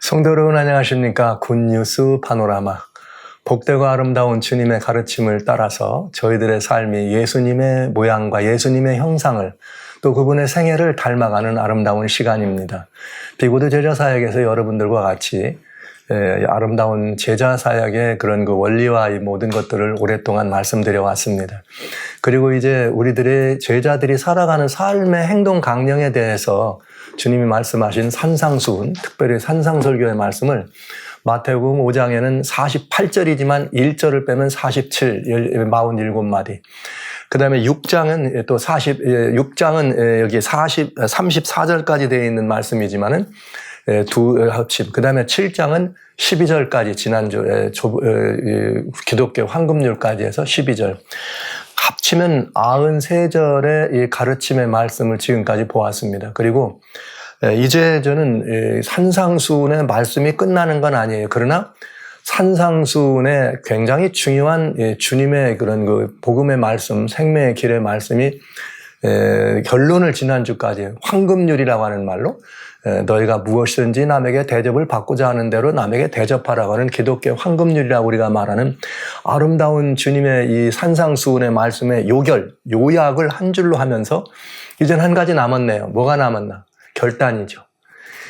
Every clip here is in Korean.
성도 여러분 안녕하십니까? 굿뉴스 파노라마. 복되고 아름다운 주님의 가르침을 따라서 저희들의 삶이 예수님의 모양과 예수님의 형상을 또 그분의 생애를 닮아가는 아름다운 시간입니다. 비고드 제자사역에서 여러분들과 같이 아름다운 제자사역의 그런 그 원리와 이 모든 것들을 오랫동안 말씀드려 왔습니다. 그리고 이제 우리들의 제자들이 살아가는 삶의 행동 강령에 대해서 주님이 말씀하신 산상수훈, 특별히 산상설교의 말씀을 마태복음 5장에는 48절이지만 1절을 빼면 47, 47마디. 그 다음에 6장은 또 6장은 여기 34절까지 되어 있는 말씀이지만은 두 합심. 그 다음에 7장은 12절까지 지난주에 기독교 황금률까지 해서 12절. 합치면 93절의 이 가르침의 말씀을 지금까지 보았습니다. 그리고 이제 저는 산상수훈의 말씀이 끝나는 건 아니에요. 그러나 산상수훈의 굉장히 중요한 주님의 그런 그 복음의 말씀, 생명의 길의 말씀이 결론을 지난주까지 황금률이라고 하는 말로 너희가 무엇이든지 남에게 대접을 받고자 하는 대로 남에게 대접하라고 하는 기독교 황금률이라고 우리가 말하는 아름다운 주님의 이 산상수훈의 말씀의 요약을 한 줄로 하면서 이젠 한 가지 남았네요. 뭐가 남았나? 결단이죠.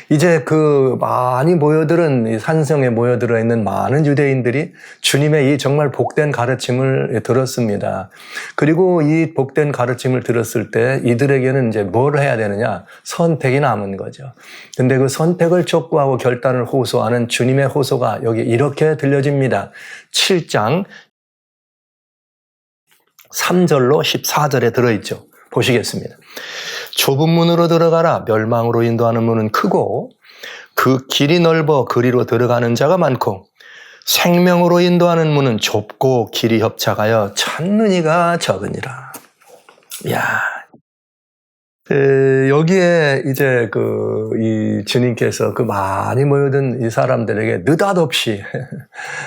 이제 그 많이 모여들은 이 산성에 모여들어 있는 많은 유대인들이 주님의 이 정말 복된 가르침을 들었습니다. 그리고 이 복된 가르침을 들었을 때 이들에게는 이제 뭘 해야 되느냐? 선택이 남은 거죠. 근데 그 선택을 촉구하고 결단을 호소하는 주님의 호소가 여기 이렇게 들려집니다. 7장 3절로 14절에 들어있죠. 보시겠습니다. 좁은 문으로 들어가라. 멸망으로 인도하는 문은 크고 그 길이 넓어 그리로 들어가는 자가 많고 생명으로 인도하는 문은 좁고 길이 협착하여 찾는 이가 적으니라. 야, 여기에 이제 이 주님께서 그 많이 모여든 이 사람들에게 느닷없이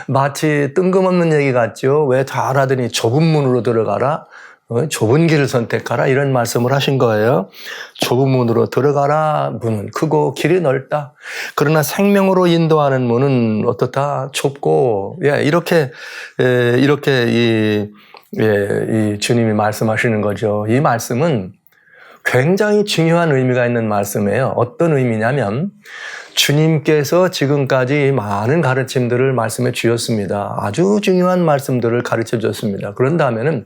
마치 뜬금없는 얘기 같죠. 왜 다 알아더니 좁은 문으로 들어가라. 좁은 길을 선택하라 이런 말씀을 하신 거예요. 좁은 문으로 들어가라. 문은 크고 길이 넓다. 그러나 생명으로 인도하는 문은 어떻다? 좁고 이렇게 이 주님이 말씀하시는 거죠. 이 말씀은 굉장히 중요한 의미가 있는 말씀이에요. 어떤 의미냐면 주님께서 지금까지 많은 가르침들을 말씀해 주셨습니다. 아주 중요한 말씀들을 가르쳐 줬습니다. 그런 다음에는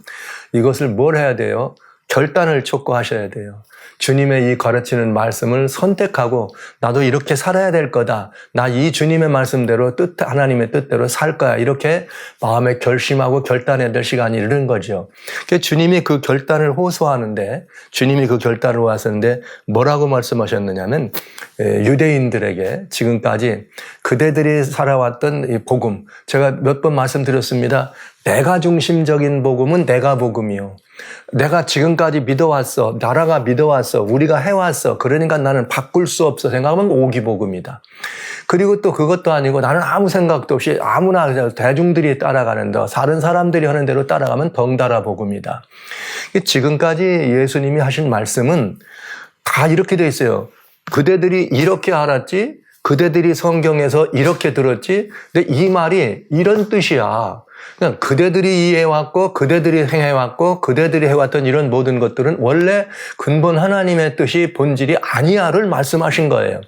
이것을 뭘 해야 돼요? 결단을 촉구하셔야 돼요. 주님의 이 가르치는 말씀을 선택하고 나도 이렇게 살아야 될 거다. 나 이 주님의 말씀대로 하나님의 뜻대로 살 거야. 이렇게 마음에 결심하고 결단해야 될 시간이 이른 거죠. 주님이 그 결단을 호소하는데 주님이 그 결단을 호소하는데 뭐라고 말씀하셨느냐면 유대인들에게 지금까지 그대들이 살아왔던 이 복음 제가 몇 번 말씀드렸습니다. 내가 중심적인 복음은 내가 복음이요. 내가 지금까지 믿어왔어. 나라가 믿어왔어. 우리가 해왔어. 그러니까 나는 바꿀 수 없어 생각하면 오기복음이다. 그리고 또 그것도 아니고 나는 아무 생각도 없이 아무나 대중들이 따라가는 데 다른 사람들이 하는 대로 따라가면 덩달아 복음이다. 지금까지 예수님이 하신 말씀은 다 이렇게 돼 있어요. 그대들이 이렇게 알았지. 그대들이 성경에서 이렇게 들었지. 근데 이 말이 이런 뜻이야. 그냥 그대들이 이해해왔고 그대들이 행해왔고 그대들이 해왔던 이런 모든 것들은 원래 근본 하나님의 뜻이 본질이 아니야를 말씀하신 거예요.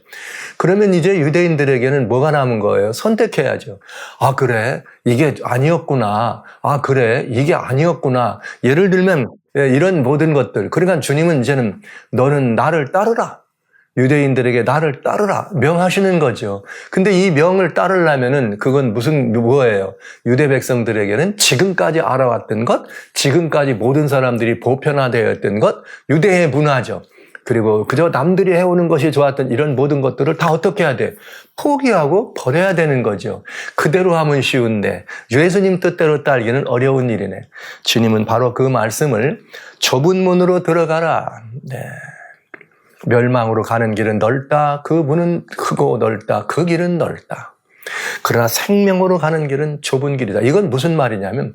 그러면 이제 유대인들에게는 뭐가 남은 거예요? 선택해야죠. 아 그래 이게 아니었구나. 아 그래 이게 아니었구나. 예를 들면 이런 모든 것들. 그러니까 주님은 이제는 너는 나를 따르라. 유대인들에게 나를 따르라 명하시는 거죠. 근데 이 명을 따르려면은 그건 뭐예요? 유대 백성들에게는 지금까지 알아왔던 것, 지금까지 모든 사람들이 보편화되었던 것, 유대의 문화죠. 그리고 그저 남들이 해오는 것이 좋았던 이런 모든 것들을 다 어떻게 해야 돼? 포기하고 버려야 되는 거죠. 그대로 하면 쉬운데 예수님 뜻대로 따르기는 어려운 일이네. 주님은 바로 그 말씀을 좁은 문으로 들어가라. 네. 멸망으로 가는 길은 넓다. 그 문은 크고 넓다. 그 길은 넓다. 그러나 생명으로 가는 길은 좁은 길이다. 이건 무슨 말이냐면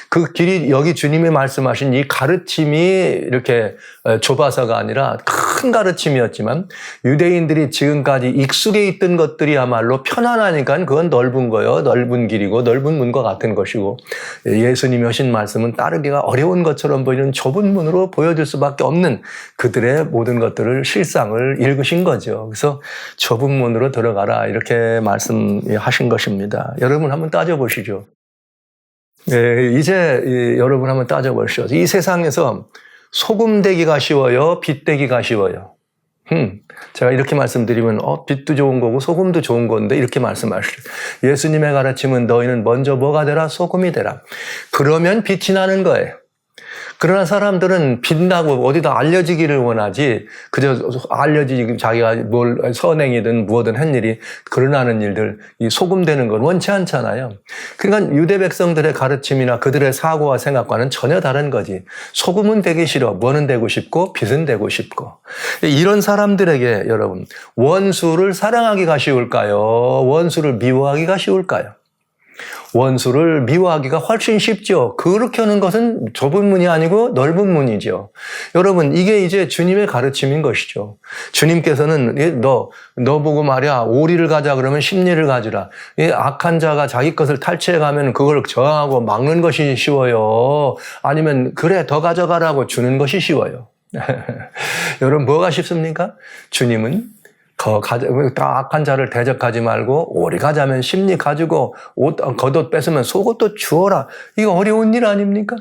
그 길이 여기 주님이 말씀하신 이 가르침이 이렇게 좁아서가 아니라 큰 가르침이었지만 유대인들이 지금까지 익숙해 있던 것들이야말로 편안하니까 그건 넓은 거예요. 넓은 길이고 넓은 문과 같은 것이고 예수님이 하신 말씀은 따르기가 어려운 것처럼 보이는 좁은 문으로 보여줄 수밖에 없는 그들의 모든 것들을 실상을 읽으신 거죠. 그래서 좁은 문으로 들어가라 이렇게 말씀하신 것입니다. 여러분 한번 따져보시죠. 이제 여러분 한번 따져보시죠. 이 세상에서 소금 되기가 쉬워요? 빛 되기가 쉬워요? 제가 이렇게 말씀드리면 빛도 좋은 거고 소금도 좋은 건데 이렇게 말씀하시죠. 예수님의 가르침은 너희는 먼저 뭐가 되라? 소금이 되라. 그러면 빛이 나는 거예요. 그러나 사람들은 빛나고 어디다 알려지기를 원하지 그저 알려지기 자기가 뭘 선행이든 무엇든 한 일이 드러나는 일들 이 소금되는 건 원치 않잖아요. 그러니까 유대 백성들의 가르침이나 그들의 사고와 생각과는 전혀 다른 거지. 소금은 되기 싫어. 뭐는 되고 싶고 빛은 되고 싶고. 이런 사람들에게 여러분 원수를 사랑하기가 쉬울까요? 원수를 미워하기가 쉬울까요? 원수를 미워하기가 훨씬 쉽죠. 그렇게 하는 것은 좁은 문이 아니고 넓은 문이죠. 여러분 이게 이제 주님의 가르침인 것이죠. 주님께서는 너 보고 말이야 오리를 가자 그러면 십리를 가지라. 악한 자가 자기 것을 탈취해가면 그걸 저항하고 막는 것이 쉬워요. 아니면 그래 더 가져가라고 주는 것이 쉬워요. 여러분 뭐가 쉽습니까? 주님은 다 악한 자를 대적하지 말고 오리 가자면 십리 가지고 겉옷 뺏으면 속옷도 주어라. 이거 어려운 일 아닙니까?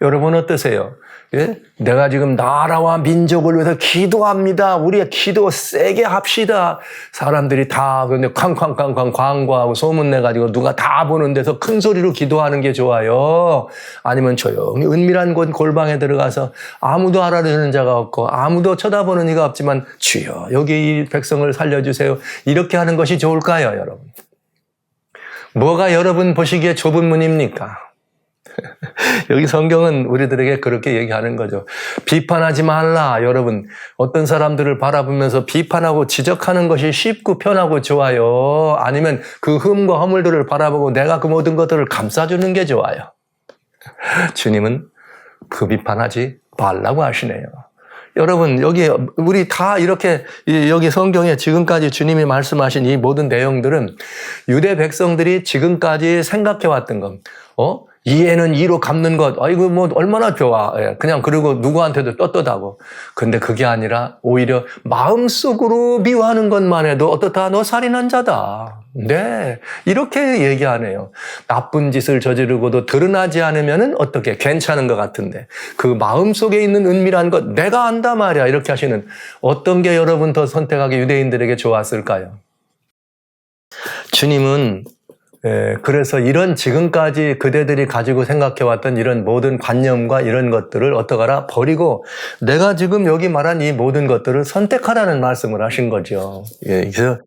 여러분 어떠세요? 예? 내가 지금 나라와 민족을 위해서 기도합니다. 우리의 기도 세게 합시다. 사람들이 다 근데 쾅쾅쾅쾅 광고하고 소문내가지고 누가 다 보는 데서 큰 소리로 기도하는 게 좋아요? 아니면 조용히 은밀한 곳 골방에 들어가서 아무도 알아듣는 자가 없고 아무도 쳐다보는 이가 없지만 주여 여기 이 백성을 살려주세요. 이렇게 하는 것이 좋을까요, 여러분? 뭐가 여러분 보시기에 좁은 문입니까? 여기 성경은 우리들에게 그렇게 얘기하는 거죠. 비판하지 말라. 여러분 어떤 사람들을 바라보면서 비판하고 지적하는 것이 쉽고 편하고 좋아요? 아니면 그 흠과 허물들을 바라보고 내가 그 모든 것들을 감싸주는 게 좋아요? 주님은 그 비판하지 말라고 하시네요. 여러분 여기 우리 다 이렇게 여기 성경에 지금까지 주님이 말씀하신 이 모든 내용들은 유대 백성들이 지금까지 생각해왔던 것. 이에는 이로 갚는 것. 이거 뭐 얼마나 좋아. 그냥 그리고 누구한테도 떳떳하고. 근데 그게 아니라 오히려 마음속으로 미워하는 것만 해도 어떻다. 너 살인한 자다. 네. 이렇게 얘기하네요. 나쁜 짓을 저지르고도 드러나지 않으면은 어떻게 괜찮은 것 같은데. 그 마음속에 있는 은밀한 것 내가 안다 말이야. 이렇게 하시는 어떤 게 여러분 더 선택하기 유대인들에게 좋았을까요? 주님은 그래서 이런 지금까지 그대들이 가지고 생각해왔던 이런 모든 관념과 이런 것들을 어떡하라? 버리고 내가 지금 여기 말한 이 모든 것들을 선택하라는 말씀을 하신 거죠. 그래서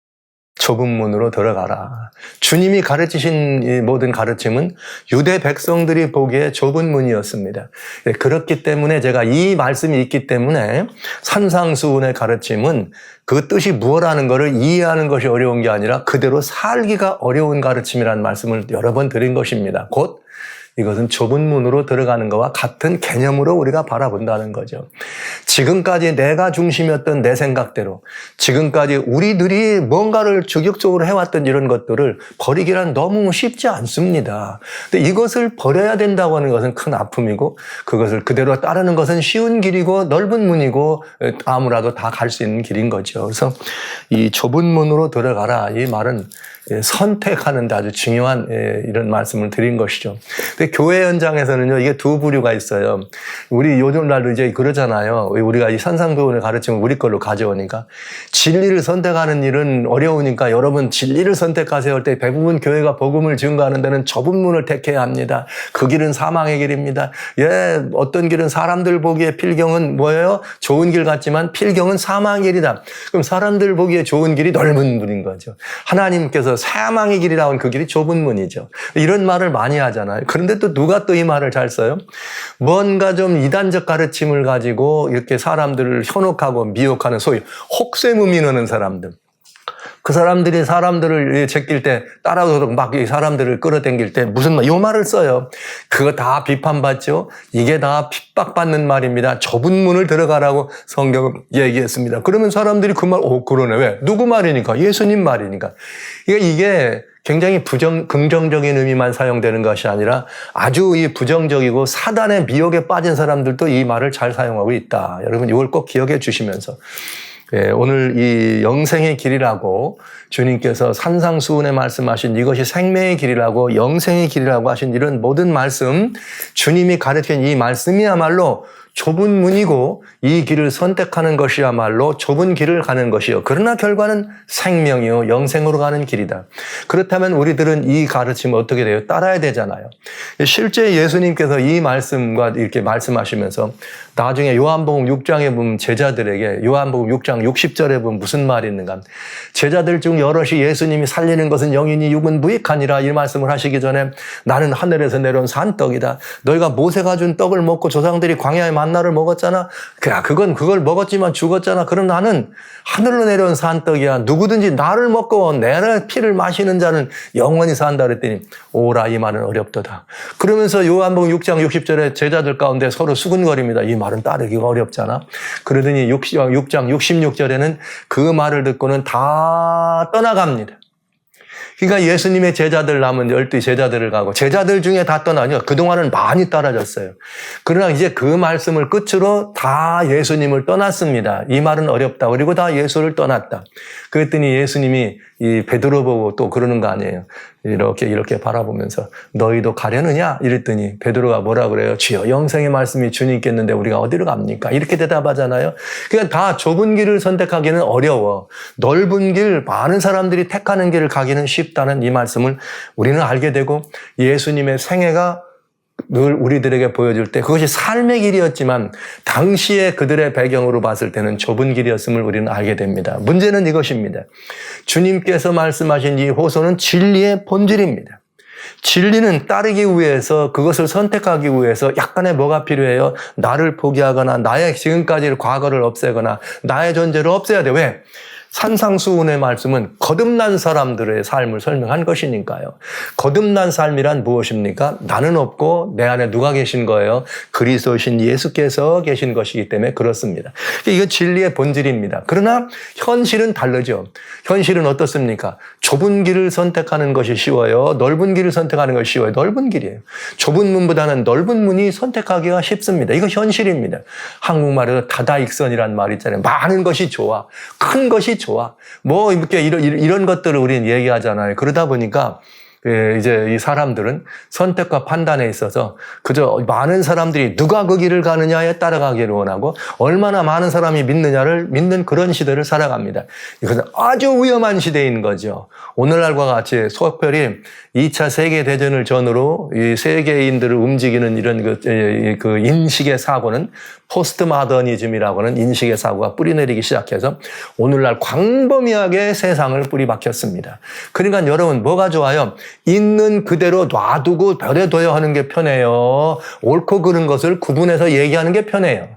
좁은 문으로 들어가라. 주님이 가르치신 이 모든 가르침은 유대 백성들이 보기에 좁은 문이었습니다. 그렇기 때문에 제가 이 말씀이 있기 때문에 산상수훈의 가르침은 그 뜻이 무엇라는 것을 이해하는 것이 어려운 게 아니라 그대로 살기가 어려운 가르침이라는 말씀을 여러 번 드린 것입니다. 곧 이것은 좁은 문으로 들어가는 것과 같은 개념으로 우리가 바라본다는 거죠. 지금까지 내가 중심이었던 내 생각대로 지금까지 우리들이 뭔가를 주격적으로 해왔던 이런 것들을 버리기란 너무 쉽지 않습니다. 근데 이것을 버려야 된다고 하는 것은 큰 아픔이고 그것을 그대로 따르는 것은 쉬운 길이고 넓은 문이고 아무라도 다 갈 수 있는 길인 거죠. 그래서 이 좁은 문으로 들어가라 이 말은 선택하는 데 아주 중요한 이런 말씀을 드린 것이죠. 근데 교회 현장에서는요, 이게 두 부류가 있어요. 우리 요즘 날도 이제 그러잖아요. 우리가 이 산상교훈을 가르치면 우리 걸로 가져오니까. 진리를 선택하는 일은 어려우니까 여러분 진리를 선택하세요 할 때 대부분 교회가 복음을 증거하는 데는 좁은 문을 택해야 합니다. 그 길은 사망의 길입니다. 어떤 길은 사람들 보기에 필경은 뭐예요? 좋은 길 같지만 필경은 사망의 길이다. 그럼 사람들 보기에 좋은 길이 넓은 문인 거죠. 하나님께서 사망의 길이라고 하는 그 길이 좁은 문이죠. 이런 말을 많이 하잖아요. 그런데 또 누가 또 이 말을 잘 써요? 뭔가 좀 이단적 가르침을 가지고 이렇게 사람들을 현혹하고 미혹하는 소위 혹세무민하는 사람들. 그 사람들이 사람들을 제낄 때 따라오도록 막 이 사람들을 끌어당길 때 무슨 말, 요 말을 써요. 그거 다 비판받죠. 이게 다 핍박받는 말입니다. 좁은 문을 들어가라고 성경은 얘기했습니다. 그러면 사람들이 그 말, 그러네. 왜? 누구 말이니까? 예수님 말이니까. 이게 굉장히 긍정적인 의미만 사용되는 것이 아니라 아주 이 부정적이고 사단의 미혹에 빠진 사람들도 이 말을 잘 사용하고 있다. 여러분 이걸 꼭 기억해 주시면서 오늘 이 영생의 길이라고 주님께서 산상수훈에 말씀하신 이것이 생명의 길이라고 영생의 길이라고 하신 이런 모든 말씀, 주님이 가르친 이 말씀이야말로 좁은 문이고 이 길을 선택하는 것이야말로 좁은 길을 가는 것이요. 그러나 결과는 생명이요. 영생으로 가는 길이다. 그렇다면 우리들은 이 가르침을 어떻게 돼요? 따라야 되잖아요. 실제 예수님께서 이 말씀과 이렇게 말씀하시면서 나중에 요한복음 6장에 보면 제자들에게 요한복음 6장 60절에 보면 무슨 말이 있는가? 제자들 중 여럿이 예수님이 살리는 것은 영이니 육은 무익하니라 이 말씀을 하시기 전에 나는 하늘에서 내려온 산떡이다. 너희가 모세가 준 떡을 먹고 조상들이 광야의 만나를 먹었잖아. 그걸 먹었지만 죽었잖아. 그럼 나는 하늘로 내려온 산떡이야. 누구든지 나를 먹고 내 피를 마시는 자는 영원히 산다 그랬더니 오라 이 말은 어렵도다. 그러면서 요한복음 6장 60절에 제자들 가운데 서로 수근거립니다. 이 말은 따르기가 어렵잖아. 그러더니 6장 66절에는 그 말을 듣고는 다 떠나갑니다. 그러니까 예수님의 제자들 남은 12 제자들을 가고 제자들 중에 다 떠나니까 그동안은 많이 따라졌어요. 그러나 이제 그 말씀을 끝으로 다 예수님을 떠났습니다. 이 말은 어렵다. 그리고 다 예수를 떠났다. 그랬더니 예수님이 이 베드로 보고 또 그러는 거 아니에요. 이렇게 바라보면서 너희도 가려느냐? 이랬더니 베드로가 뭐라 그래요? 주여 영생의 말씀이 주님께 있는데 우리가 어디로 갑니까? 이렇게 대답하잖아요. 그러니까 다 좁은 길을 선택하기는 어려워. 넓은 길, 많은 사람들이 택하는 길을 가기는 쉽다는 이 말씀을 우리는 알게 되고 예수님의 생애가 늘 우리들에게 보여줄 때 그것이 삶의 길이었지만 당시에 그들의 배경으로 봤을 때는 좁은 길이었음을 우리는 알게 됩니다. 문제는 이것입니다. 주님께서 말씀하신 이 호소는 진리의 본질입니다. 진리는 따르기 위해서 그것을 선택하기 위해서 약간의 뭐가 필요해요? 나를 포기하거나 나의 지금까지의 과거를 없애거나 나의 존재를 없애야 돼. 왜? 산상수훈의 말씀은 거듭난 사람들의 삶을 설명한 것이니까요. 거듭난 삶이란 무엇입니까? 나는 없고 내 안에 누가 계신 거예요? 그리스도신 예수께서 계신 것이기 때문에 그렇습니다. 이건 진리의 본질입니다. 그러나 현실은 다르죠. 현실은 어떻습니까? 좁은 길을 선택하는 것이 쉬워요. 넓은 길을 선택하는 것이 쉬워요. 넓은 길이에요. 좁은 문보다는 넓은 문이 선택하기가 쉽습니다. 이거 현실입니다. 한국말에서 다다익선이라는 말이 있잖아요. 많은 것이 좋아. 큰 것이 좋아. 뭐 이렇게 이런 것들을 우리는 얘기하잖아요. 그러다 보니까 이제 이 사람들은 선택과 판단에 있어서 그저 많은 사람들이 누가 그 길을 가느냐에 따라가기를 원하고 얼마나 많은 사람이 믿느냐를 믿는 그런 시대를 살아갑니다. 이것은 아주 위험한 시대인 거죠. 오늘날과 같이 특별히 2차 세계대전을 전후로 이 세계인들을 움직이는 이런 그 인식의 사고는 포스트 마더니즘이라고 하는 인식의 사고가 뿌리내리기 시작해서 오늘날 광범위하게 세상을 뿌리박혔습니다. 그러니까 여러분 뭐가 좋아요? 있는 그대로 놔두고 버려둬야 하는 게 편해요. 옳고 그른 것을 구분해서 얘기하는 게 편해요.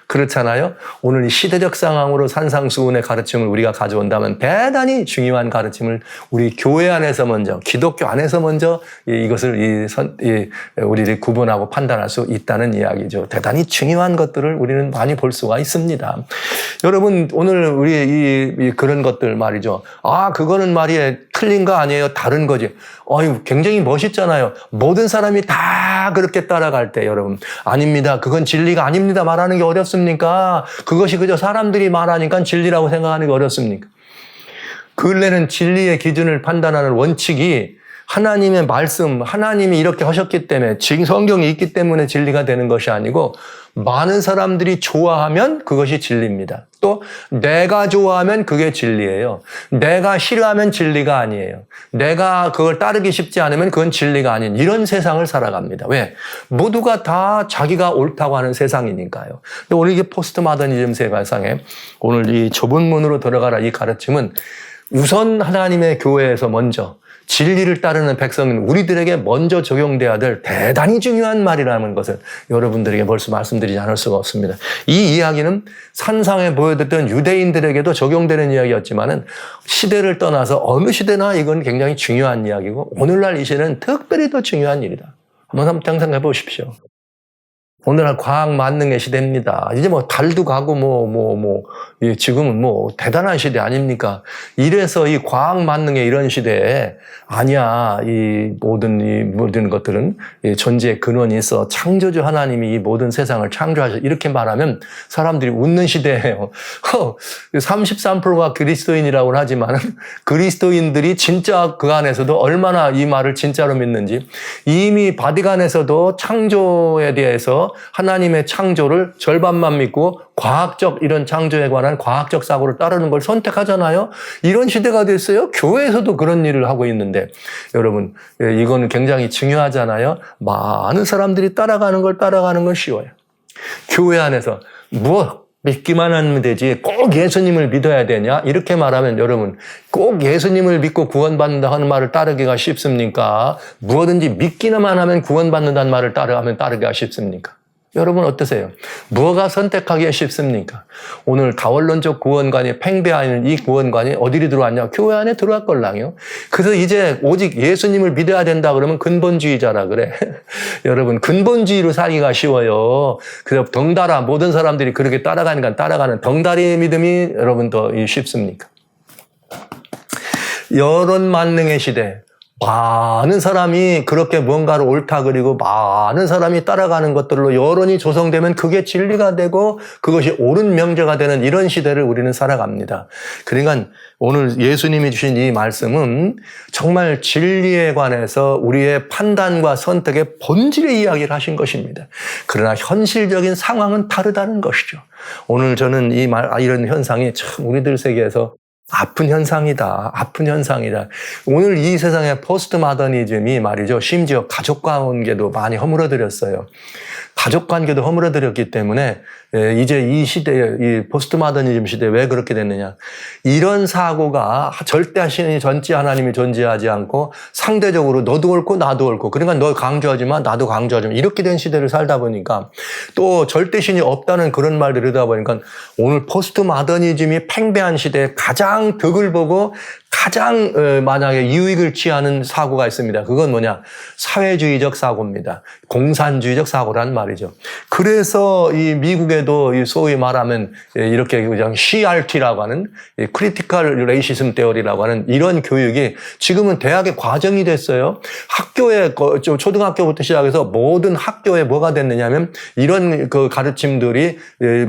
그렇잖아요. 오늘 이 시대적 상황으로 산상수훈의 가르침을 우리가 가져온다면 대단히 중요한 가르침을 우리 교회 안에서 먼저 기독교 안에서 먼저 이것을 우리들이 구분하고 판단할 수 있다는 이야기죠. 대단히 중요한 것들을 우리는 많이 볼 수가 있습니다. 여러분 오늘 우리 그런 것들 말이죠. 그거는 말이에요. 틀린 거 아니에요. 다른 거지. 굉장히 멋있잖아요. 모든 사람이 다 그렇게 따라갈 때 여러분 아닙니다. 그건 진리가 아닙니다. 말하는 게 어렵습니까? 그것이 그저 사람들이 말하니까 진리라고 생각하는 게 어렵습니까? 근래는 진리의 기준을 판단하는 원칙이 하나님의 말씀, 하나님이 이렇게 하셨기 때문에 성경이 있기 때문에 진리가 되는 것이 아니고 많은 사람들이 좋아하면 그것이 진리입니다. 또 내가 좋아하면 그게 진리예요. 내가 싫어하면 진리가 아니에요. 내가 그걸 따르기 쉽지 않으면 그건 진리가 아닌 이런 세상을 살아갑니다. 왜? 모두가 다 자기가 옳다고 하는 세상이니까요. 오늘 이게 포스트 마더니즘 세상에 오늘 이 좁은 문으로 들어가라 이 가르침은 우선 하나님의 교회에서 먼저 진리를 따르는 백성인 우리들에게 먼저 적용돼야 될 대단히 중요한 말이라는 것을 여러분들에게 벌써 말씀드리지 않을 수가 없습니다. 이 이야기는 산상에 보여드렸던 유대인들에게도 적용되는 이야기였지만은 시대를 떠나서 어느 시대나 이건 굉장히 중요한 이야기고 오늘날 이 시대는 특별히 더 중요한 일이다. 한번 상상해 보십시오. 오늘날 과학 만능의 시대입니다. 이제 뭐 달도 가고 지금은 대단한 시대 아닙니까? 이래서 이 과학 만능의 이런 시대에 아니야. 이 모든 것들은 존재의 근원이 있어. 창조주 하나님이 이 모든 세상을 창조하셔. 이렇게 말하면 사람들이 웃는 시대예요. 33%가 그리스도인이라고 하지만 그리스도인들이 진짜 그 안에서도 얼마나 이 말을 진짜로 믿는지 이미 바티칸에서도 창조에 대해서 하나님의 창조를 절반만 믿고 과학적 이런 창조에 관한 과학적 사고를 따르는 걸 선택하잖아요. 이런 시대가 됐어요. 교회에서도 그런 일을 하고 있는데 여러분 이거는 굉장히 중요하잖아요. 많은 사람들이 따라가는 건 쉬워요. 교회 안에서 믿기만 하면 되지 꼭 예수님을 믿어야 되냐? 이렇게 말하면 여러분 꼭 예수님을 믿고 구원받는다 하는 말을 따르기가 쉽습니까? 무엇든지 믿기만 하면 구원받는다는 말을 따르기가 쉽습니까? 여러분 어떠세요? 뭐가 선택하기가 쉽습니까? 오늘 다원론적 구원관이 팽배하는 이 구원관이 어디로 들어왔냐? 교회 안에 들어갈 걸랑요. 그래서 이제 오직 예수님을 믿어야 된다 그러면 근본주의자라 그래. 여러분 근본주의로 살기가 쉬워요. 그래서 덩달아 모든 사람들이 그렇게 따라가는 덩다리 믿음이 여러분 더 쉽습니까? 여론 만능의 시대. 많은 사람이 그렇게 뭔가를 옳다 그리고 많은 사람이 따라가는 것들로 여론이 조성되면 그게 진리가 되고 그것이 옳은 명제가 되는 이런 시대를 우리는 살아갑니다. 그러니까 오늘 예수님이 주신 이 말씀은 정말 진리에 관해서 우리의 판단과 선택의 본질의 이야기를 하신 것입니다. 그러나 현실적인 상황은 다르다는 것이죠. 오늘 저는 이런 현상이 참 우리들 세계에서 아픈 현상이다. 오늘 이 세상의 포스트 모더니즘이 말이죠. 심지어 가족 관계도 많이 허물어뜨렸어요. 가족 관계도 허물어뜨렸기 때문에 이제 이 시대에 이 포스트 모더니즘 시대에 왜 그렇게 됐느냐. 이런 사고가 절대 하나님이 존재하지 않고 상대적으로 너도 옳고 나도 옳고 그러니까 너 강조하지만 나도 강조하지만 이렇게 된 시대를 살다 보니까 또 절대신이 없다는 그런 말들을 듣다 보니까 오늘 포스트 모더니즘이 팽배한 시대에 가장 덕을 보고 가장 만약에 유익을 취하는 사고가 있습니다. 그건 뭐냐? 사회주의적 사고입니다. 공산주의적 사고란 말이죠. 그래서 이 미국에도 소위 말하면 이렇게 그냥 CRT라고 하는 크리티컬 레이시즘 테오리라고 하는 이런 교육이 지금은 대학의 과정이 됐어요. 학교에 초등학교부터 시작해서 모든 학교에 뭐가 됐느냐면 이런 그 가르침들이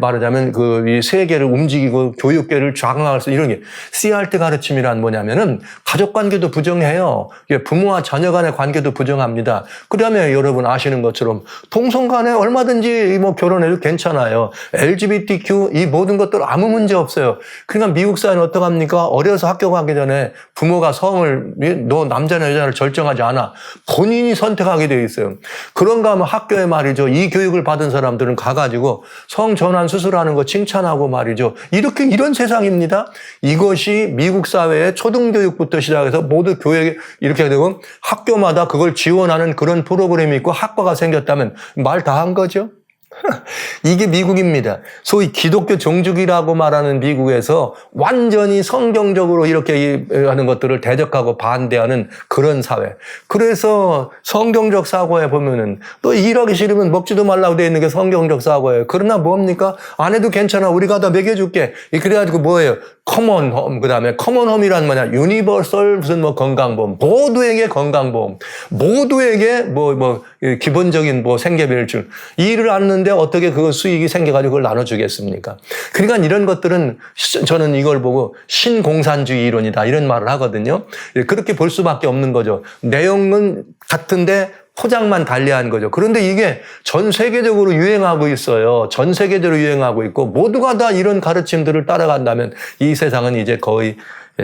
말하자면 이 세계를 움직이고 교육계를 좌강할 수 이런 게 CRT 가르침이란 뭐냐면은 가족 관계도 부정해요. 부모와 자녀 간의 관계도 부정합니다. 그다음에 여러분 아시는 것처럼 동성 간에 얼마든지 결혼해도 괜찮아요. LGBTQ 이 모든 것들 아무 문제 없어요. 그러니까 미국 사회는 어떡합니까? 어려서 학교 가기 전에 부모가 성을 너 남자나 여자를 결정하지 않아. 본인이 선택하게 되어 있어요. 그런가 하면 학교에 말이죠. 이 교육을 받은 사람들은 가가지고 성전환 수술하는 거 칭찬하고 말이죠. 이런 세상입니다. 이것이 미국 사회의 초등교육부터 시작해서 모두 교육에 이렇게 되고 학교마다 그걸 지원하는 그런 프로그램이 있고 학과가 생겼다면 말 다 한 거죠. 이게 미국입니다. 소위 기독교 종주기라고 말하는 미국에서 완전히 성경적으로 이렇게 하는 것들을 대적하고 반대하는 그런 사회. 그래서 성경적 사고에 보면은 또 일하기 싫으면 먹지도 말라고 되어 있는 게 성경적 사고예요. 그러나 뭡니까? 안 해도 괜찮아. 우리가 다 먹여줄게. 그래가지고 뭐예요? 커먼홈, 그 다음에 커먼홈이란 뭐냐? 유니버설 무슨 건강보험. 모두에게 건강보험. 모두에게 기본적인 생계비를 줄. 일을 않는데 어떻게 그거 수익이 생겨가지고 그걸 나눠주겠습니까? 그러니까 이런 것들은 저는 이걸 보고 신공산주의 이론이다. 이런 말을 하거든요. 그렇게 볼 수밖에 없는 거죠. 내용은 같은데 포장만 달리한 거죠. 그런데 이게 전 세계적으로 유행하고 있어요. 전 세계적으로 유행하고 있고 모두가 다 이런 가르침들을 따라간다면 이 세상은 이제 거의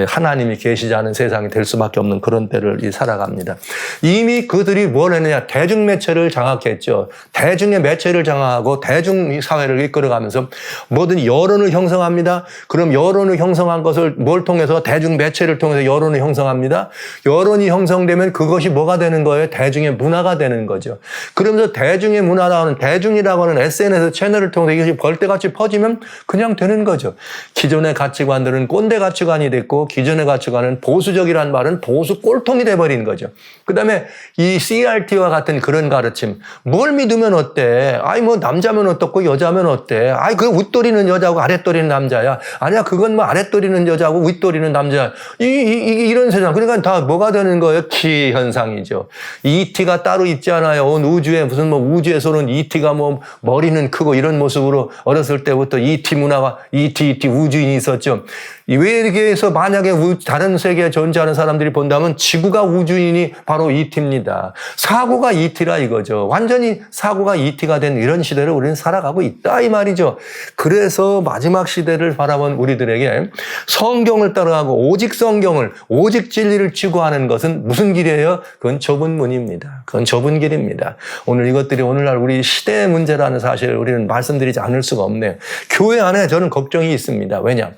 하나님이 계시지 않은 세상이 될 수밖에 없는 그런 때를 살아갑니다. 이미 그들이 뭘 했느냐? 대중매체를 장악했죠. 대중의 매체를 장악하고 대중사회를 이끌어가면서 뭐든 여론을 형성합니다. 그럼 여론을 형성한 것을 뭘 통해서? 대중매체를 통해서 여론을 형성합니다. 여론이 형성되면 그것이 뭐가 되는 거예요? 대중의 문화가 되는 거죠. 그러면서 대중의 문화라는, 대중이라고 하는 SNS 채널을 통해서 이것이 벌떼같이 퍼지면 그냥 되는 거죠. 기존의 가치관들은 꼰대 가치관이 됐고, 기존의 가치관은 보수적이라는 말은 보수 꼴통이 돼버린 거죠. 그 다음에 이 CRT와 같은 그런 가르침, 뭘 믿으면 어때? 아이 뭐 남자면 어떻고 여자면 어때? 아이 그 윗도리는 여자고 아랫도리는 남자야. 아니야 그건 뭐 아랫도리는 여자고 윗도리는 남자야. 이런 세상. 그러니까 다 뭐가 되는 거예요? 키 현상이죠. ET가 따로 있지 않아요. 온 우주에 무슨 뭐 우주에서는 ET가 뭐 머리는 크고 이런 모습으로 어렸을 때부터 ET 문화가 ET 우주인이 있었죠. 외계에서 만약에 다른 세계에 존재하는 사람들이 본다면 지구가 우주인이 바로 ET입니다. 사고가 ET라 이거죠. 완전히 사고가 ET가 된 이런 시대를 우리는 살아가고 있다 이 말이죠. 그래서 마지막 시대를 바라본 우리들에게 성경을 따라가고 오직 성경을, 오직 진리를 추구하는 것은 무슨 길이에요? 그건 좁은 문입니다. 그건 좁은 길입니다. 오늘 이것들이 오늘날 우리 시대의 문제라는 사실을 우리는 말씀드리지 않을 수가 없네요. 교회 안에 저는 걱정이 있습니다. 왜냐?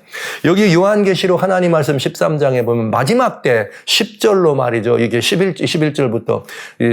여기 요한계시록 하나님 말씀 13장에 보면 마지막 때 10절로 말이죠. 이게 11절부터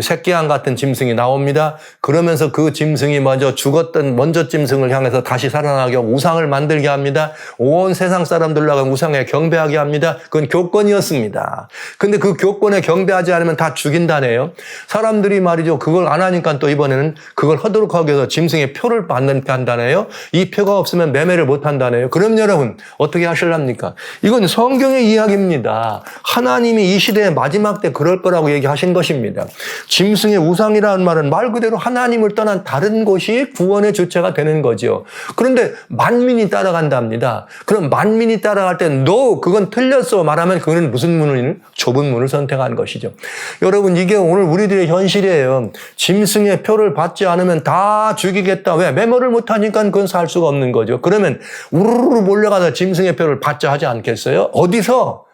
새끼양 같은 짐승이 나옵니다. 그러면서 그 짐승이 먼저 죽었던 먼저 짐승을 향해서 다시 살아나게 하고 우상을 만들게 합니다. 온 세상 사람들과 우상에 경배하게 합니다. 그건 교권이었습니다. 근데 그 교권에 경배하지 않으면 다 죽인다네요. 사람들이 말이죠. 그걸 안 하니까 또 이번에는 그걸 하도록 하기 위해서 짐승의 표를 받는 한다네요. 이 표가 없으면 매매를 못 한다네요. 그럼 여러분 어떻게 하실랍니까? 이건 성경의 이야기입니다. 하나님이 이 시대의 마지막 때 그럴 거라고 얘기하신 것입니다. 짐승의 우상이라는 말은 말 그대로 하나님을 떠난 다른 곳이 구원의 주체가 되는 거죠. 그런데 만민이 따라간답니다. 그럼 만민이 따라갈 때 너 그건 틀렸어 말하면 그건 무슨 문을? 좁은 문을 선택한 것이죠. 여러분 이게 오늘 우리들의 현실이에요. 짐승의 표를 받지 않으면 다 죽이겠다. 왜? 매몰을 못하니까 그건 살 수가 없는 거죠. 그러면 우르르 몰려가서 짐승의 표를 받자 하지 않겠어요? 어디서?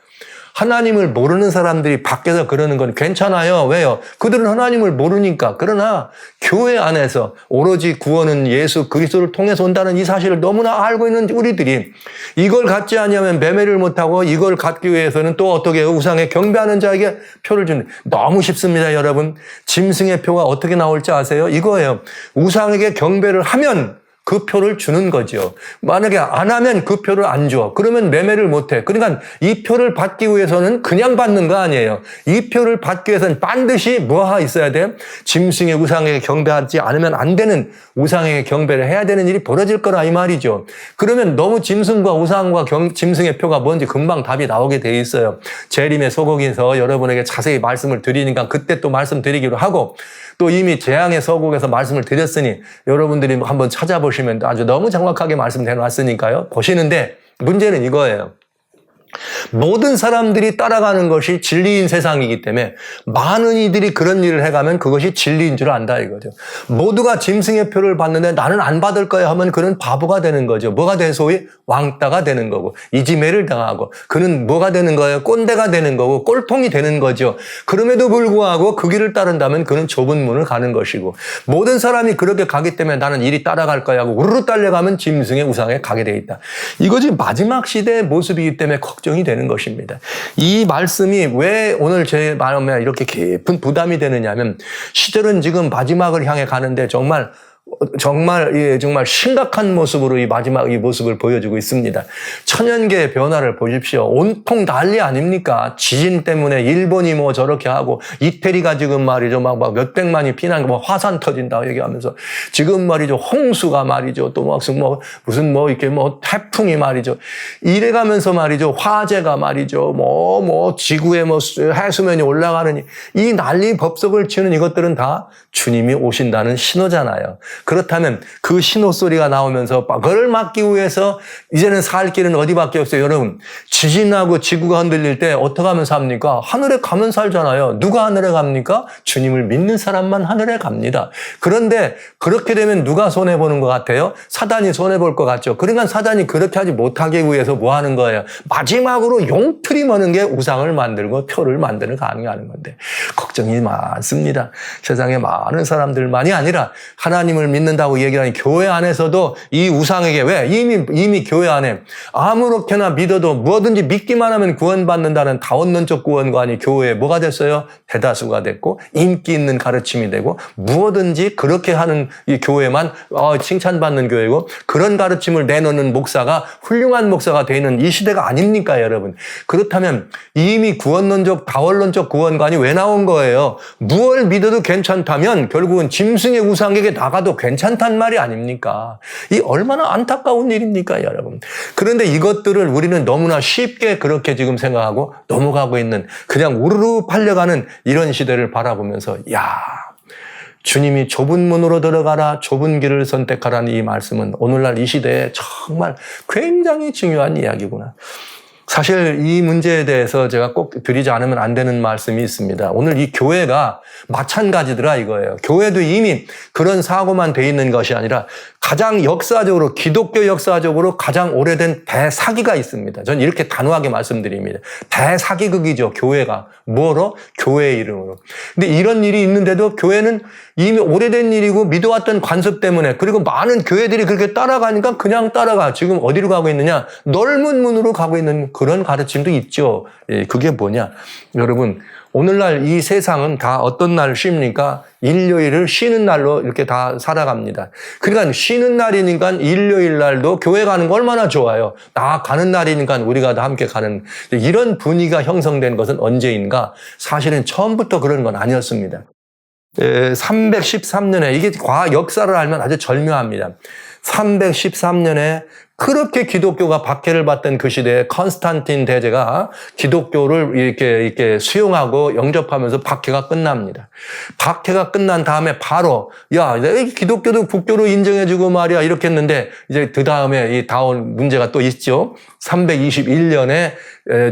하나님을 모르는 사람들이 밖에서 그러는 건 괜찮아요. 왜요? 그들은 하나님을 모르니까. 그러나 교회 안에서 오로지 구원은 예수 그리스도를 통해서 온다는 이 사실을 너무나 알고 있는 우리들이 이걸 갖지 않으면 매매를 못하고 이걸 갖기 위해서는 또 어떻게 우상에 경배하는 자에게 표를 주는. 너무 쉽습니다, 여러분. 짐승의 표가 어떻게 나올지 아세요? 이거예요. 우상에게 경배를 하면 그 표를 주는 거죠. 만약에 안 하면 그 표를 안 줘. 그러면 매매를 못 해. 그러니까 이 표를 받기 위해서는 그냥 받는 거 아니에요. 이 표를 받기 위해서는 반드시 뭐가 있어야 돼? 짐승의 우상에게 경배하지 않으면 안 되는 우상에게 경배를 해야 되는 일이 벌어질 거라 이 말이죠. 그러면 너무 짐승과 우상과 짐승의 표가 뭔지 금방 답이 나오게 돼 있어요. 재림의 서곡에서 여러분에게 자세히 말씀을 드리니까 그때 또 말씀드리기로 하고 또 이미 재앙의 서곡에서 말씀을 드렸으니 여러분들이 한번 찾아보시면 아주 너무 정확하게 말씀해 놨으니까요. 보시는데 문제는 이거예요. 모든 사람들이 따라가는 것이 진리인 세상이기 때문에 많은 이들이 그런 일을 해가면 그것이 진리인 줄 안다 이거죠. 모두가 짐승의 표를 받는데 나는 안 받을 거야 하면 그는 바보가 되는 거죠. 뭐가 돼? 소위 왕따가 되는 거고 이지매를 당하고 그는 뭐가 되는 거예요? 꼰대가 되는 거고 꼴통이 되는 거죠. 그럼에도 불구하고 그 길을 따른다면 그는 좁은 문을 가는 것이고 모든 사람이 그렇게 가기 때문에 나는 이리 따라갈 거야 하고 우르르 딸려가면 짐승의 우상에 가게 돼 있다. 이것이 마지막 시대의 모습이기 때문에 걱정이 되는 것입니다. 이 말씀이 왜 오늘 제 마음에 이렇게 깊은 부담이 되느냐면 시절은 지금 마지막을 향해 가는데 정말 심각한 모습으로 이 마지막 이 모습을 보여주고 있습니다. 천연계의 변화를 보십시오. 온통 난리 아닙니까? 지진 때문에 일본이 뭐 저렇게 하고 이태리가 지금 말이죠. 막 몇백만이 피난 뭐 화산 터진다 얘기하면서 지금 말이죠. 홍수가 말이죠. 또 무슨 이렇게 태풍이 말이죠. 이래가면서 말이죠. 화재가 말이죠. 지구에 해수면이 올라가느니 이 난리 법석을 치는 이것들은 다 주님이 오신다는 신호잖아요. 그렇다면 그 신호 소리가 나오면서 그걸 막기 위해서 이제는 살 길은 어디밖에 없어요. 여러분, 지진하고 지구가 흔들릴 때 어떻게 하면 삽니까? 하늘에 가면 살잖아요. 누가 하늘에 갑니까? 주님을 믿는 사람만 하늘에 갑니다. 그런데 그렇게 되면 누가 손해보는 것 같아요? 사단이 손해볼 것 같죠. 그러니까 사단이 그렇게 하지 못하기 위해서 뭐 하는 거예요? 마지막으로 용틀이 머는 게 우상을 만들고 표를 만드는 가능하는 건데 걱정이 많습니다. 세상에 많은 사람들만이 아니라 하나님을 믿는다고 얘기하는 교회 안에서도 이 우상에게 왜? 이미 교회 안에 아무렇게나 믿어도 뭐든지 믿기만 하면 구원받는다는 다원론적 구원관이 교회에 뭐가 됐어요? 대다수가 됐고 인기 있는 가르침이 되고 무엇든지 그렇게 하는 이 교회만 칭찬받는 교회고 그런 가르침을 내놓는 목사가 훌륭한 목사가 되는 이 시대가 아닙니까, 여러분? 그렇다면 이미 구원론적 다원론적 구원관이 왜 나온 거예요? 무엇을 믿어도 괜찮다면 결국은 짐승의 우상에게 나가도 괜찮단 말이 아닙니까? 이 얼마나 안타까운 일입니까, 여러분? 그런데 이것들을 우리는 너무나 쉽게 그렇게 지금 생각하고 넘어가고 있는 그냥 우르르 팔려가는 이런 시대를 바라보면서 주님이 좁은 문으로 들어가라, 좁은 길을 선택하라는 이 말씀은 오늘날 이 시대에 정말 굉장히 중요한 이야기구나. 사실 이 문제에 대해서 제가 꼭 드리지 않으면 안 되는 말씀이 있습니다. 오늘 이 교회가 마찬가지더라 이거예요. 교회도 이미 그런 사고만 돼 있는 것이 아니라 가장 역사적으로 기독교 역사적으로 가장 오래된 대사기가 있습니다. 저는 이렇게 단호하게 말씀드립니다. 대사기극이죠. 교회가. 뭐로? 교회의 이름으로. 근데 이런 일이 있는데도 교회는 이미 오래된 일이고 믿어왔던 관습 때문에 그리고 많은 교회들이 그렇게 따라가니까 그냥 따라가. 지금 어디로 가고 있느냐? 넓은 문으로 가고 있는 그런 가르침도 있죠. 그게 뭐냐? 여러분, 오늘날 이 세상은 다 어떤 날 쉽니까? 일요일을 쉬는 날로 이렇게 다 살아갑니다. 그러니까 쉬는 날이니까 일요일 날도 교회 가는 거 얼마나 좋아요. 나 가는 날이니까 우리가 다 함께 가는 이런 분위기가 형성된 것은 언제인가? 사실은 처음부터 그런 건 아니었습니다. 313년에 이게 과학 역사를 알면 아주 절묘합니다. 313년에 그렇게 기독교가 박해를 받던 그 시대에 컨스탄틴 대제가 기독교를 이렇게 수용하고 영접하면서 박해가 끝납니다. 박해가 끝난 다음에 바로 기독교도 국교로 인정해주고 말이야 이렇게 했는데 이제 그 다음에 이 다운 문제가 또 있죠. 321년에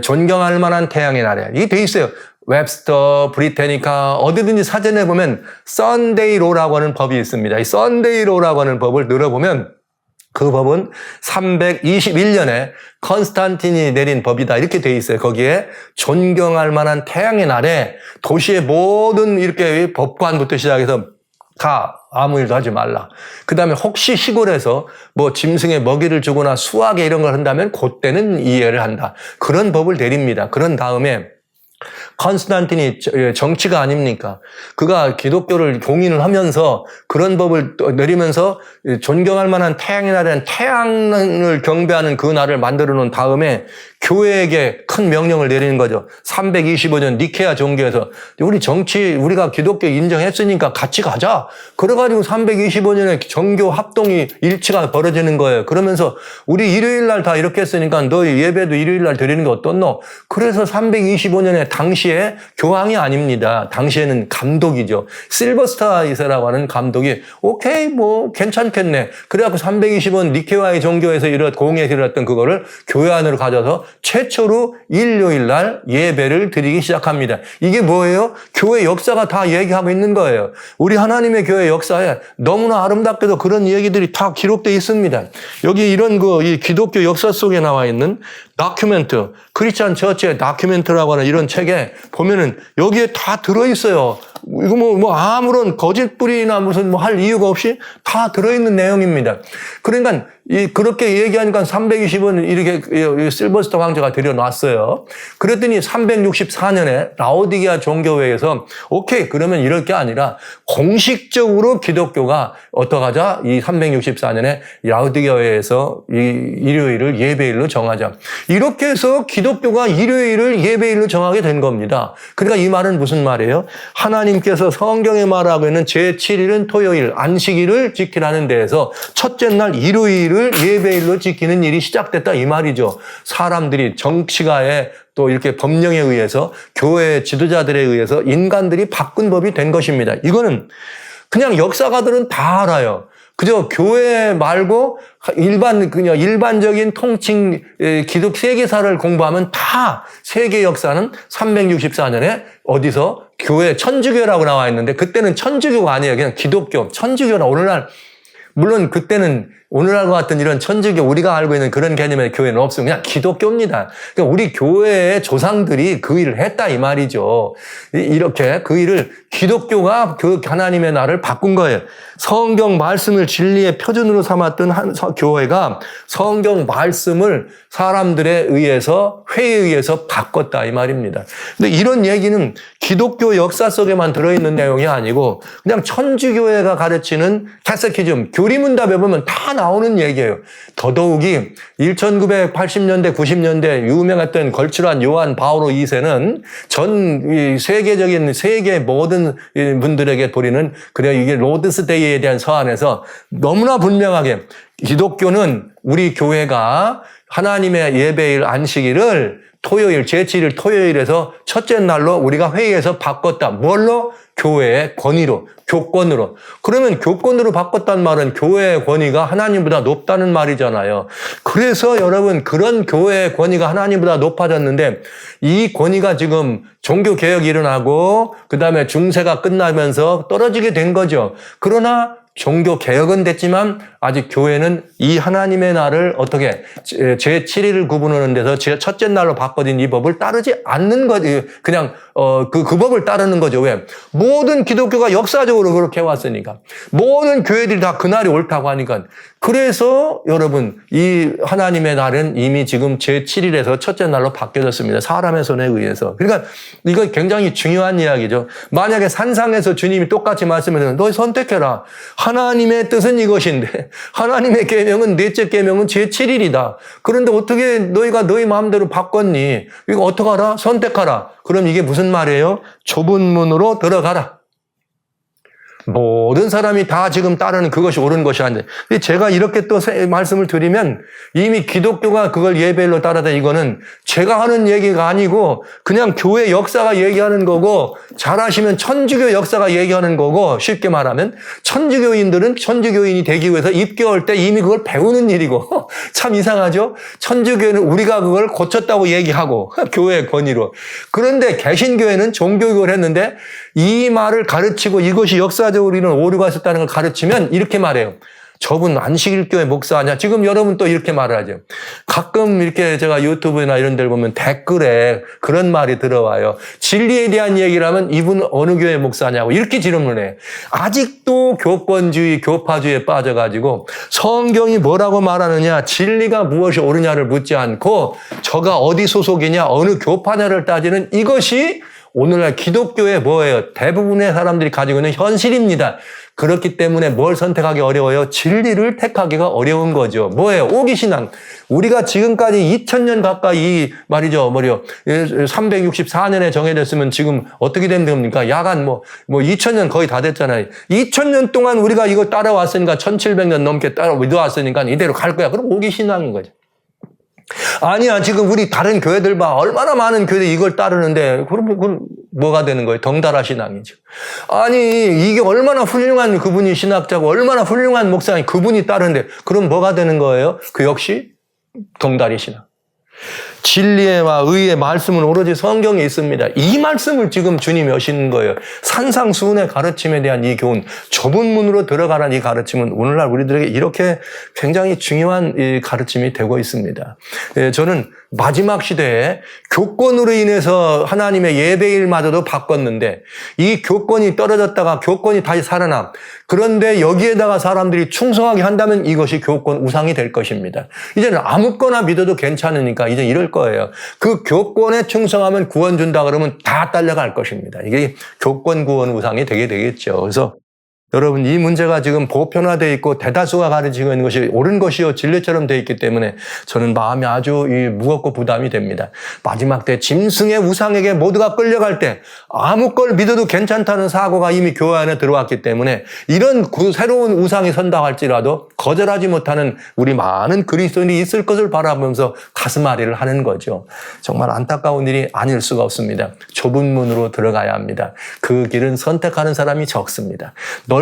존경할 만한 태양의 날에 이게 돼 있어요. 웹스터, 브리테니카 어디든지 사전에 보면 썬데이 로라고 하는 법이 있습니다. 이 썬데이 로라고 하는 법을 늘어보면 그 법은 321년에 컨스탄틴이 내린 법이다. 이렇게 돼 있어요. 거기에 존경할 만한 태양의 날에 도시의 모든 이렇게 법관부터 시작해서 다 아무 일도 하지 말라. 그 다음에 혹시 시골에서 뭐 짐승에 먹이를 주거나 수확에 이런 걸 한다면 그때는 이해를 한다. 그런 법을 내립니다. 그런 다음에 컨스탄틴이 정치가 아닙니까? 그가 기독교를 공인을 하면서 그런 법을 내리면서 존경할 만한 태양의 날에는 태양을 경배하는 그 날을 만들어 놓은 다음에 교회에게 큰 명령을 내리는 거죠. 325년 니케아 종교에서 우리가 기독교 인정했으니까 같이 가자. 그래가지고 325년에 정교 합동이 일치가 벌어지는 거예요. 그러면서 우리 일요일 날 다 이렇게 했으니까 너희 예배도 일요일 날 드리는 게 어떻노? 그래서 325년에 당시에 교황이 아닙니다. 당시에는 감독이죠. 실버스타이스라고 하는 감독이 오케이 뭐 괜찮겠네. 그래갖고 325년 니케아의 종교에서 공회에서 이뤘던 그거를 교회 안으로 가져서 최초로 일요일 날 예배를 드리기 시작합니다. 이게 뭐예요? 교회 역사가 다 얘기하고 있는 거예요. 우리 하나님의 교회 역사에 너무나 아름답게도 그런 얘기들이 다 기록되어 있습니다. 여기 이런 이 기독교 역사 속에 나와 있는 다큐멘트, 크리스찬 처치의 다큐멘트라고 하는 이런 책에 보면은 여기에 다 들어있어요. 이거 뭐 아무런 거짓뿌리나 무슨 할 이유가 없이 다 들어있는 내용입니다. 그러니까 그렇게 얘기하니까 320원 이렇게 실버스터 황제가 들여놨어요. 그랬더니 364년에 라오디게아 종교회에서 오케이 그러면 이럴 게 아니라 공식적으로 기독교가 어떡하자? 이 364년에 라오디게아회에서 이 일요일을 예배일로 정하자. 이렇게 해서 기독교가 일요일을 예배일로 정하게 된 겁니다. 그러니까 이 말은 무슨 말이에요? 하나님께서 성경에 말하고 있는 제7일은 토요일, 안식일을 지키라는 데에서 첫째 날 일요일을 예배일로 지키는 일이 시작됐다 이 말이죠. 사람들이 정치가에 또 이렇게 법령에 의해서 교회 지도자들에 의해서 인간들이 바꾼 법이 된 것입니다. 이거는 그냥 역사가들은 다 알아요. 그저 교회 말고 그냥 일반적인 통칭 기독 세계사를 공부하면 다 세계 역사는 364년에 어디서 교회 천주교라고 나와 있는데 그때는 천주교가 아니에요. 그냥 기독교, 천주교나 오늘날 물론 그때는 오늘날과 같은 이런 천주교 우리가 알고 있는 그런 개념의 교회는 없어요. 그냥 기독교입니다. 그러니까 우리 교회의 조상들이 그 일을 했다 이 말이죠. 이렇게 그 일을 기독교가 그 하나님의 나라를 바꾼 거예요. 성경 말씀을 진리의 표준으로 삼았던 한 교회가 성경 말씀을 사람들에 의해서 회의에 의해서 바꿨다 이 말입니다. 근데 이런 얘기는 기독교 역사 속에만 들어있는 내용이 아니고 그냥 천주교회가 가르치는 캐테키즘 교리문답에 보면 다 나오는 얘기예요. 더더욱이 1980년대 90년대 유명했던 걸출한 요한 바오로 2세는 전 세계적인 세계 모든 분들에게 보리는 그래 이게 로드스데이에 대한 서한에서 너무나 분명하게 기독교는 우리 교회가 하나님의 예배일 안식일을 토요일, 제7일 토요일에서 첫째 날로 우리가 회의에서 바꿨다. 뭘로? 교회의 권위로, 교권으로. 그러면 교권으로 바꿨단 말은 교회의 권위가 하나님보다 높다는 말이잖아요. 그래서 여러분 그런 교회의 권위가 하나님보다 높아졌는데 이 권위가 지금 종교개혁이 일어나고 그다음에 중세가 끝나면서 떨어지게 된 거죠. 그러나 종교개혁은 됐지만 아직 교회는 이 하나님의 날을 어떻게 제7일을 구분하는 데서 첫째 날로 바꿔진 이 법을 따르지 않는 거지. 그냥 그 법을 따르는 거죠. 왜? 모든 기독교가 역사적으로 그렇게 해왔으니까. 모든 교회들이 다 그날이 옳다고 하니까. 그래서 여러분 이 하나님의 날은 이미 지금 제7일에서 첫째 날로 바뀌어졌습니다. 사람의 손에 의해서. 그러니까 이거 굉장히 중요한 이야기죠. 만약에 산상에서 주님이 똑같이 말씀하시면 너 선택해라. 하나님의 뜻은 이것인데 하나님의 계명은 넷째 계명은 제7일이다. 그런데 어떻게 너희가 너희 마음대로 바꿨니? 이거 어떡하라? 선택하라. 그럼 이게 무슨 말이에요? 좁은 문으로 들어가라. 모든 사람이 다 지금 따르는 그것이 옳은 것이 아닌데 제가 이렇게 또 말씀을 드리면 이미 기독교가 그걸 예배일로 따르다 이거는 제가 하는 얘기가 아니고 그냥 교회 역사가 얘기하는 거고 잘하시면 천주교 역사가 얘기하는 거고 쉽게 말하면 천주교인들은 천주교인이 되기 위해서 입교할 때 이미 그걸 배우는 일이고 참 이상하죠? 천주교는 우리가 그걸 고쳤다고 얘기하고 교회의 권위로 그런데 개신교회는 종교교육을 했는데 이 말을 가르치고 이것이 역사적으로 이런 오류가 있었다는 걸 가르치면 이렇게 말해요. 저분 안식일교회 목사 아니야? 지금 여러분 또 이렇게 말을 하죠. 가끔 이렇게 제가 유튜브나 이런 데를 보면 댓글에 그런 말이 들어와요. 진리에 대한 얘기를 하면 이분 어느 교회 목사냐고 이렇게 질문을 해. 아직도 교권주의, 교파주의에 빠져가지고 성경이 뭐라고 말하느냐, 진리가 무엇이 옳으냐를 묻지 않고 저가 어디 소속이냐, 어느 교파냐를 따지는 이것이 오늘날 기독교의 뭐예요? 대부분의 사람들이 가지고 있는 현실입니다. 그렇기 때문에 뭘 선택하기 어려워요? 진리를 택하기가 어려운 거죠. 뭐예요? 오기신앙. 우리가 지금까지 2000년 가까이 말이죠. 364년에 정해졌으면 지금 어떻게 된 겁니까? 야간 2000년 거의 다 됐잖아요. 2000년 동안 우리가 이거 따라왔으니까 1700년 넘게 따라왔으니까 이대로 갈 거야. 그럼 오기신앙인 거죠. 아니야, 지금 우리 다른 교회들 봐. 얼마나 많은 교회들이 이걸 따르는데, 그럼 뭐가 되는 거예요? 덩달아 신앙이죠. 아니, 이게 얼마나 훌륭한 그분이 신학자고, 얼마나 훌륭한 목사님 그분이 따르는데, 그럼 뭐가 되는 거예요? 그 역시 덩달이 신앙. 진리와 의의 말씀은 오로지 성경에 있습니다. 이 말씀을 지금 주님이 하시는 거예요. 산상수훈의 가르침에 대한 이 교훈, 좁은 문으로 들어가라는 이 가르침은 오늘날 우리들에게 이렇게 굉장히 중요한 이 가르침이 되고 있습니다. 저는 마지막 시대에 교권으로 인해서 하나님의 예배일마저도 바꿨는데 이 교권이 떨어졌다가 교권이 다시 살아남. 그런데 여기에다가 사람들이 충성하게 한다면 이것이 교권 우상이 될 것입니다. 이제는 아무거나 믿어도 괜찮으니까 이제 이럴 거예요. 그 교권에 충성하면 구원 준다 그러면 다 딸려갈 것입니다. 이게 교권 구원 우상이 되게 되겠죠. 그래서 여러분 이 문제가 지금 보편화되어 있고 대다수가 가르치고 있는 것이 옳은 것이요 진리처럼 되어 있기 때문에 저는 마음이 아주 무겁고 부담이 됩니다. 마지막 때 짐승의 우상에게 모두가 끌려갈 때 아무 걸 믿어도 괜찮다는 사고가 이미 교회 안에 들어왔기 때문에 이런 새로운 우상이 선다 할지라도 거절하지 못하는 우리 많은 그리스도인이 있을 것을 바라보면서 가슴앓이를 하는 거죠. 정말 안타까운 일이 아닐 수가 없습니다. 좁은 문으로 들어가야 합니다. 그 길은 선택하는 사람이 적습니다.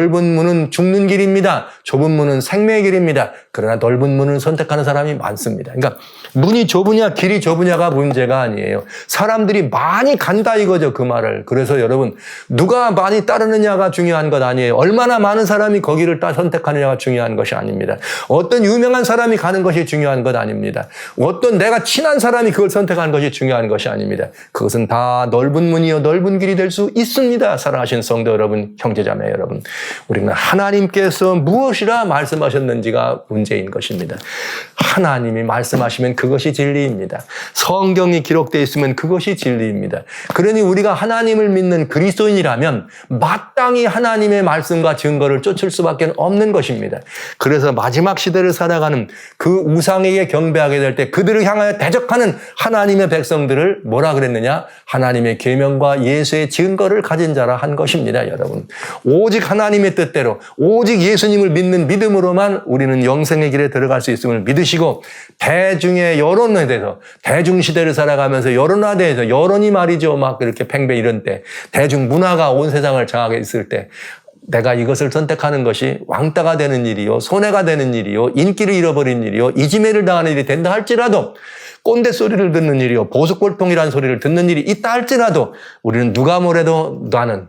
넓은 문은 죽는 길입니다. 좁은 문은 생명의 길입니다. 그러나 넓은 문을 선택하는 사람이 많습니다. 그러니까 문이 좁으냐 길이 좁으냐가 문제가 아니에요. 사람들이 많이 간다 이거죠, 그 말을. 그래서 여러분, 누가 많이 따르느냐가 중요한 것 아니에요. 얼마나 많은 사람이 거기를 선택하느냐가 중요한 것이 아닙니다. 어떤 유명한 사람이 가는 것이 중요한 것 아닙니다. 어떤 내가 친한 사람이 그걸 선택하는 것이 중요한 것이 아닙니다. 그것은 다 넓은 문이요 넓은 길이 될 수 있습니다. 사랑하신 성도 여러분, 형제자매 여러분, 우리는 하나님께서 무엇이라 말씀하셨는지가 문제인 것입니다. 하나님이 말씀하시면 그것이 진리입니다. 성경이 기록되어 있으면 그것이 진리입니다. 그러니 우리가 하나님을 믿는 그리스도인이라면 마땅히 하나님의 말씀과 증거를 쫓을 수밖에 없는 것입니다. 그래서 마지막 시대를 살아가는 그 우상에게 경배하게 될 때 그들을 향하여 대적하는 하나님의 백성들을 뭐라 그랬느냐? 하나님의 계명과 예수의 증거를 가진 자라 한 것입니다, 여러분. 오직 하나님의 뜻대로, 오직 예수님을 믿는 믿음으로만 우리는 영생의 길에 들어갈 수 있음을 믿으시고, 대중의 여론에 대해서, 대중시대를 살아가면서 여론화대해서, 여론이 말이죠, 막 이렇게 팽배 이런 때, 대중 문화가 온 세상을 장악해 있을 때, 내가 이것을 선택하는 것이 왕따가 되는 일이요, 손해가 되는 일이요, 인기를 잃어버린 일이요, 이지매를 당하는 일이 된다 할지라도, 꼰대 소리를 듣는 일이요, 보수골통이라는 소리를 듣는 일이 있다 할지라도 우리는 누가 뭐래도 나는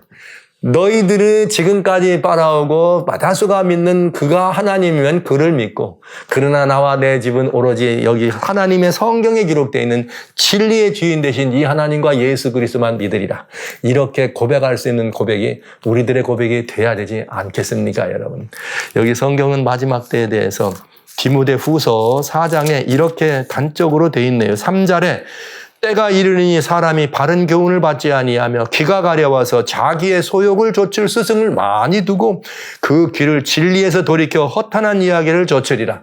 너희들이 지금까지 빨아오고 다수가 믿는 그가 하나님이면 그를 믿고, 그러나 나와 내 집은 오로지 여기 하나님의 성경에 기록되어 있는 진리의 주인 되신 이 하나님과 예수 그리스도만 믿으리라. 이렇게 고백할 수 있는 고백이 우리들의 고백이 돼야 되지 않겠습니까, 여러분? 여기 성경은 마지막 때에 대해서 디모데후서 4장에 이렇게 단적으로 되어 있네요. 3절에 때가 이르니 사람이 바른 교훈을 받지 아니하며 귀가 가려워서 자기의 소욕을 좇을 스승을 많이 두고 그 귀를 진리에서 돌이켜 허탄한 이야기를 좇으리라.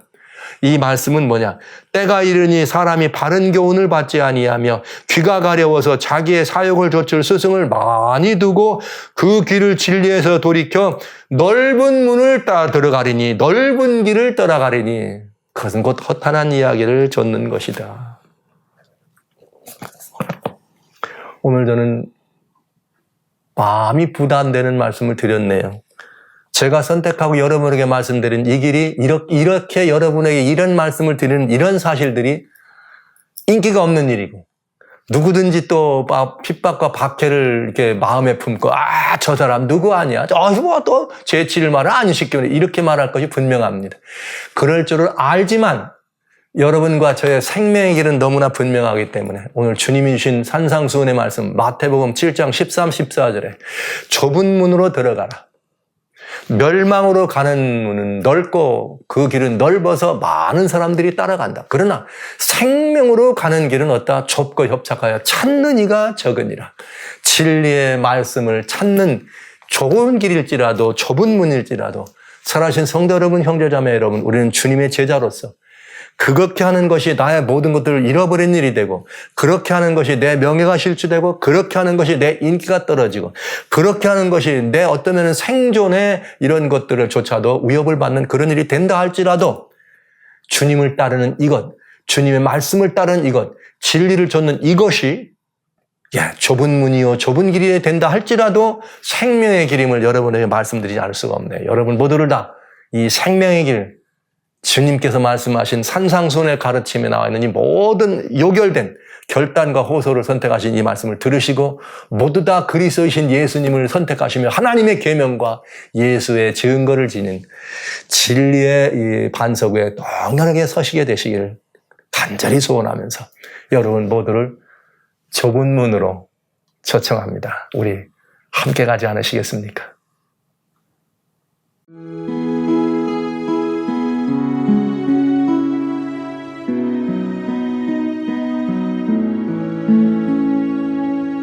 이 말씀은 뭐냐? 때가 이르니 사람이 바른 교훈을 받지 아니하며 귀가 가려워서 자기의 사욕을 좇을 스승을 많이 두고 그 귀를 진리에서 돌이켜 넓은 문을 따라 들어가리니, 넓은 길을 떠나가리니, 그것은 곧 허탄한 이야기를 좇는 것이다. 오늘 저는 마음이 부담되는 말씀을 드렸네요. 제가 선택하고 여러분에게 말씀드린 이 길이 이렇게 여러분에게 이런 말씀을 드리는 이런 사실들이 인기가 없는 일이고, 누구든지 또 핍박과 박해를 이렇게 마음에 품고, 저 사람 누구 아니야? 또 재치를 말을 안 시키네. 이렇게 말할 것이 분명합니다. 그럴 줄을 알지만 여러분과 저의 생명의 길은 너무나 분명하기 때문에 오늘 주님이 주신 산상수훈의 말씀 마태복음 7장 13, 14절에 좁은 문으로 들어가라. 멸망으로 가는 문은 넓고 그 길은 넓어서 많은 사람들이 따라간다. 그러나 생명으로 가는 길은 어떠하? 좁고 협착하여 찾는 이가 적으니라. 진리의 말씀을 찾는 좁은 길일지라도 좁은 문일지라도 살아신 성도 여러분, 형제자매 여러분, 우리는 주님의 제자로서 그렇게 하는 것이 나의 모든 것들을 잃어버린 일이 되고, 그렇게 하는 것이 내 명예가 실추되고, 그렇게 하는 것이 내 인기가 떨어지고, 그렇게 하는 것이 내 어떠면 생존의 이런 것들을 조차도 위협을 받는 그런 일이 된다 할지라도 주님을 따르는 이것, 주님의 말씀을 따르는 이것, 진리를 좇는 이것이 좁은 문이요 좁은 길이 된다 할지라도 생명의 길임을 여러분에게 말씀드리지 않을 수가 없네요. 여러분 모두를 다 이 생명의 길, 주님께서 말씀하신 산상수훈의 가르침에 나와 있는 이 모든 요결된 결단과 호소를 선택하신 이 말씀을 들으시고 모두 다 그리스도이신 예수님을 선택하시며 하나님의 계명과 예수의 증거를 지닌 진리의 이 반석 위에 덩연하게 서시게 되시기를 간절히 소원하면서 여러분 모두를 좁은 문으로 초청합니다. 우리 함께 가지 않으시겠습니까?